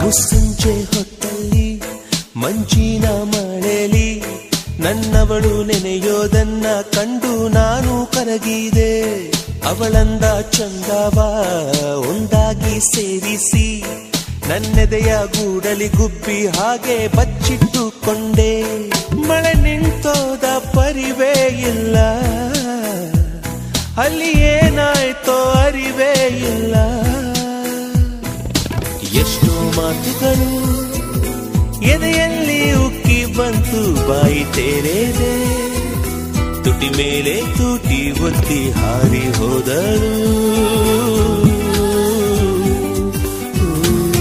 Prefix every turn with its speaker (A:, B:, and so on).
A: ಮುಸ್ಸಂಜೆ ಹೊತ್ತಲ್ಲಿ ಮಂಜಿನ ಮಳೆಲಿ ನನ್ನವಳು ನೆನೆಯೋದನ್ನ ಕಂಡು ನಾನು ಕರಗಿದೆ. ಅವಳಂದ ಚಂದವ ಒಂದಾಗಿ ಸೇರಿಸಿ ನನ್ನೆದೆಯ ಗೂಡಲಿ ಗುಬ್ಬಿ ಹಾಗೆ ಬಚ್ಚಿಟ್ಟುಕೊಂಡೆ. ಮಳೆ ನಿಂತೋದ ಪರಿವೇ ಇಲ್ಲ, ಅಲ್ಲಿ ಏನಾಯ್ತೋ ಅರಿವೇ ಇಲ್ಲ. ಎಷ್ಟೋ ಮಾತುಗಳು ಎದೆಯಲ್ಲಿ ಉಕ್ಕಿ ಬಂತು, ಬಾಯಿ ತೆರೆದೆ ತುಟಿ ಮೇಲೆ ತೂಟಿ ಒತ್ತಿ ಹಾರಿ ಹೋದಳು.